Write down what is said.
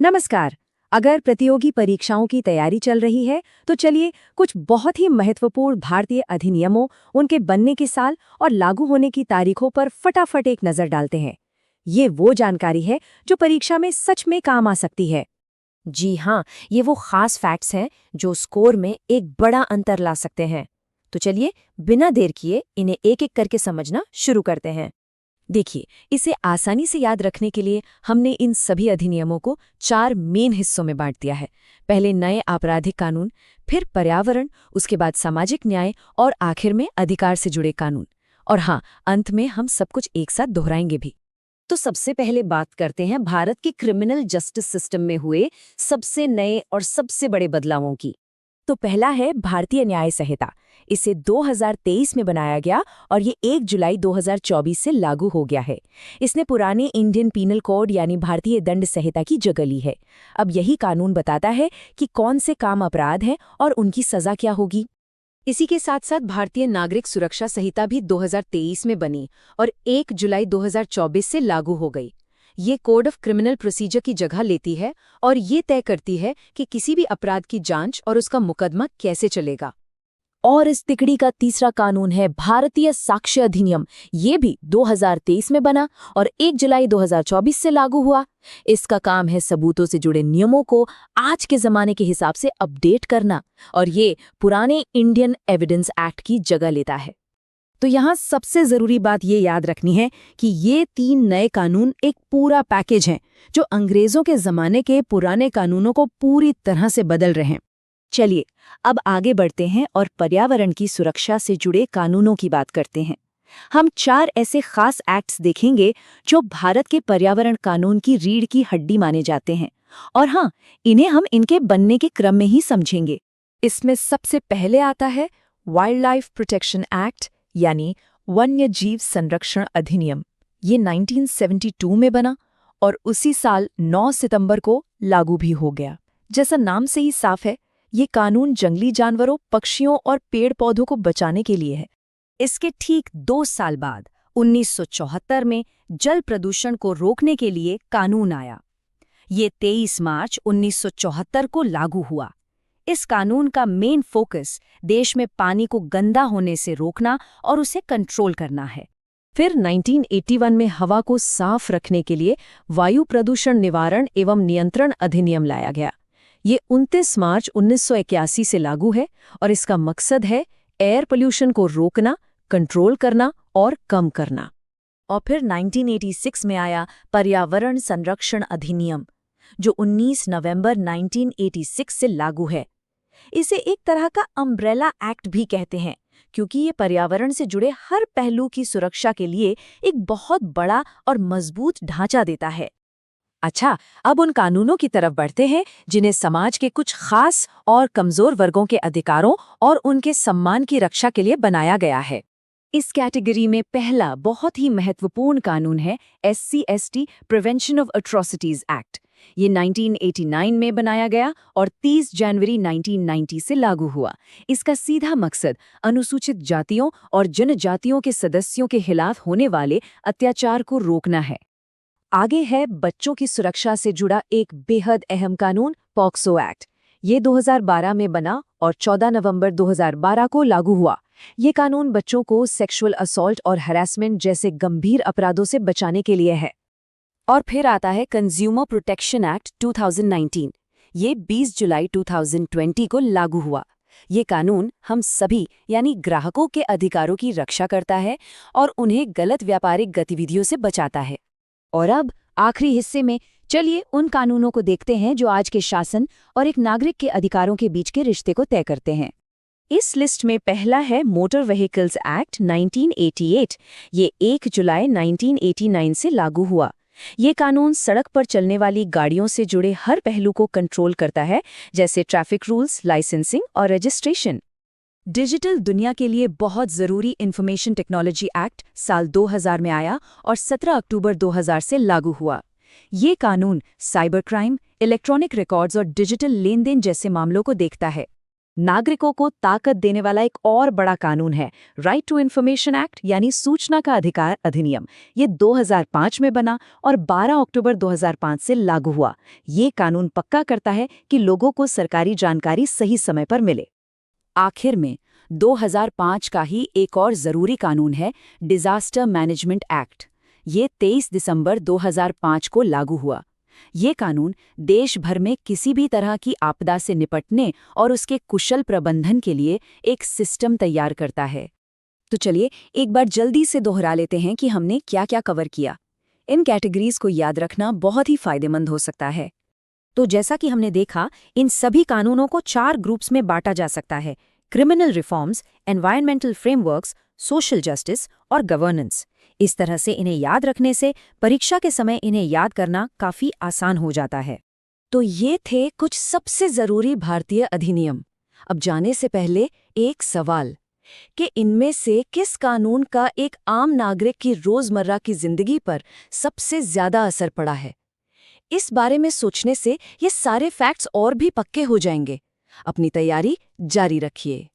नमस्कार। अगर प्रतियोगी परीक्षाओं की तैयारी चल रही है तो चलिए कुछ बहुत ही महत्वपूर्ण भारतीय अधिनियमों, उनके बनने के साल और लागू होने की तारीखों पर फटाफट एक नजर डालते हैं। ये वो जानकारी है जो परीक्षा में सच में काम आ सकती है। जी हाँ, ये वो खास फैक्ट्स हैं जो स्कोर में एक बड़ा अंतर ला सकते हैं। तो चलिए बिना देर किए इन्हें एक एक करके समझना शुरू करते हैं। देखिए, इसे आसानी से याद रखने के लिए हमने इन सभी अधिनियमों को 4 मेन हिस्सों में बांट दिया है। पहले नए आपराधिक कानून, फिर पर्यावरण, उसके बाद सामाजिक न्याय और आखिर में अधिकार से जुड़े कानून। और हाँ, अंत में हम सब कुछ एक साथ दोहराएंगे भी। तो सबसे पहले बात करते हैं भारत के क्रिमिनल जस्टिस सिस्टम में हुए सबसे नए और सबसे बड़े बदलावों की। तो पहला है भारतीय न्याय संहिता। इसे 2023 में बनाया गया और ये 1 जुलाई 2024 से लागू हो गया है। इसने पुराने इंडियन पीनल कोड यानी भारतीय दंड संहिता की जगह ली है। अब यही कानून बताता है कि कौन से काम अपराध हैं और उनकी सजा क्या होगी। इसी के साथ साथ भारतीय नागरिक सुरक्षा संहिता भी 2023 में बनी और 1 जुलाई 2024 से लागू हो गई। ये कोड ऑफ क्रिमिनल प्रोसीजर की जगह लेती है और ये तय करती है कि किसी भी अपराध की जांच और उसका मुकदमा कैसे चलेगा। और इस तिकड़ी का तीसरा कानून है भारतीय साक्ष्य अधिनियम। ये भी 2023 में बना और 1 जुलाई 2024 से लागू हुआ। इसका काम है सबूतों से जुड़े नियमों को आज के जमाने के हिसाब से अपडेट करना और ये पुराने इंडियन एविडेंस एक्ट की जगह लेता है। तो यहाँ सबसे जरूरी बात ये याद रखनी है कि ये 3 नए कानून एक पूरा पैकेज हैं जो अंग्रेजों के जमाने के पुराने कानूनों को पूरी तरह से बदल रहे हैं। चलिए अब आगे बढ़ते हैं और पर्यावरण की सुरक्षा से जुड़े कानूनों की बात करते हैं। हम 4 ऐसे खास एक्ट्स देखेंगे जो भारत के पर्यावरण कानून की रीढ़ की हड्डी माने जाते हैं और हाँ, इन्हें हम इनके बनने के क्रम में ही समझेंगे। इसमें सबसे पहले आता है वाइल्ड लाइफ प्रोटेक्शन एक्ट यानी वन्य जीव संरक्षण अधिनियम। ये 1972 में बना और उसी साल 9 सितंबर को लागू भी हो गया। जैसा नाम से ही साफ है, ये कानून जंगली जानवरों, पक्षियों और पेड़ पौधों को बचाने के लिए है। इसके ठीक 2 साल बाद 1974 में जल प्रदूषण को रोकने के लिए कानून आया। ये 23 मार्च 1974 को लागू हुआ। इस कानून का मेन फोकस देश में पानी को गंदा होने से रोकना और उसे कंट्रोल करना है। फिर 1981 में हवा को साफ रखने के लिए वायु प्रदूषण निवारण एवं नियंत्रण अधिनियम लाया गया। ये 29 मार्च 1981 से लागू है और इसका मकसद है एयर पोल्यूशन को रोकना, कंट्रोल करना और कम करना। और फिर 1986 में आया पर्यावरण संरक्षण अधिनियम, जो 19 नवंबर 1986 से लागू है। इसे एक तरह का अम्ब्रेला एक्ट भी कहते हैं क्योंकि ये पर्यावरण से जुड़े हर पहलू की सुरक्षा के लिए एक बहुत बड़ा और मजबूत ढांचा देता है। अच्छा, अब उन कानूनों की तरफ बढ़ते हैं जिन्हें समाज के कुछ खास और कमजोर वर्गों के अधिकारों और उनके सम्मान की रक्षा के लिए बनाया गया है। इस कैटेगरी में पहला बहुत ही महत्वपूर्ण कानून है SC/ST prevention of atrocities act. ये 1989 में बनाया गया और 30 जनवरी 1990 से लागू हुआ। इसका सीधा मकसद अनुसूचित जातियों और जनजातियों के सदस्यों के खिलाफ होने वाले अत्याचार को रोकना है। आगे है बच्चों की सुरक्षा से जुड़ा एक बेहद अहम कानून, पॉक्सो एक्ट। ये 2012 में बना और 14 नवंबर 2012 को लागू हुआ। ये कानून बच्चों को सेक्सुअल असॉल्ट और हैरेसमेंट जैसे गंभीर अपराधों से बचाने के लिए है। और फिर आता है कंज्यूमर प्रोटेक्शन एक्ट 2019। ये 20 जुलाई 2020 को लागू हुआ। ये कानून हम सभी यानी ग्राहकों के अधिकारों की रक्षा करता है और उन्हें गलत व्यापारिक गतिविधियों से बचाता है। और अब आखिरी हिस्से में चलिए उन कानूनों को देखते हैं जो आज के शासन और एक नागरिक के अधिकारों के बीच के रिश्ते को तय करते हैं। इस लिस्ट में पहला है मोटर व्हीकल्स एक्ट 1988। ये 1 जुलाई 1989 से लागू हुआ। ये कानून सड़क पर चलने वाली गाड़ियों से जुड़े हर पहलू को कंट्रोल करता है, जैसे ट्रैफिक रूल्स, लाइसेंसिंग और रजिस्ट्रेशन। डिजिटल दुनिया के लिए बहुत ज़रूरी इंफॉर्मेशन टेक्नोलॉजी एक्ट साल 2000 में आया और 17 अक्टूबर 2000 से लागू हुआ। ये कानून साइबर क्राइम, इलेक्ट्रॉनिक रिकॉर्ड्स और डिजिटल लेन देन जैसे मामलों को देखता है। नागरिकों को ताकत देने वाला एक और बड़ा कानून है राइट टू इन्फॉर्मेशन एक्ट यानी सूचना का अधिकार अधिनियम। ये 2005 में बना और 12 अक्टूबर 2005 से लागू हुआ। ये कानून पक्का करता है कि लोगों को सरकारी जानकारी सही समय पर मिले। आखिर में 2005 का ही एक और जरूरी कानून है डिजास्टर मैनेजमेंट एक्ट। ये 23 दिसंबर 2005 को लागू हुआ। ये कानून देश भर में किसी भी तरह की आपदा से निपटने और उसके कुशल प्रबंधन के लिए एक सिस्टम तैयार करता है। तो चलिए एक बार जल्दी से दोहरा लेते हैं कि हमने क्या क्या कवर किया। इन कैटेगरीज को याद रखना बहुत ही फायदेमंद हो सकता है। तो जैसा कि हमने देखा, इन सभी कानूनों को 4 ग्रुप्स में बांटा जा सकता है: criminal reforms, environmental frameworks, social justice और गवर्नेंस। इस तरह से इन्हें याद रखने से परीक्षा के समय इन्हें याद करना काफी आसान हो जाता है। तो ये थे कुछ सबसे जरूरी भारतीय अधिनियम। अब जाने से पहले एक सवाल कि इनमें से किस कानून का एक आम नागरिक की रोजमर्रा की जिंदगी पर सबसे ज्यादा असर पड़ा है? इस बारे में सोचने से ये सारे फैक्ट्स और भी पक्के हो जाएंगे। अपनी तैयारी जारी रखिए।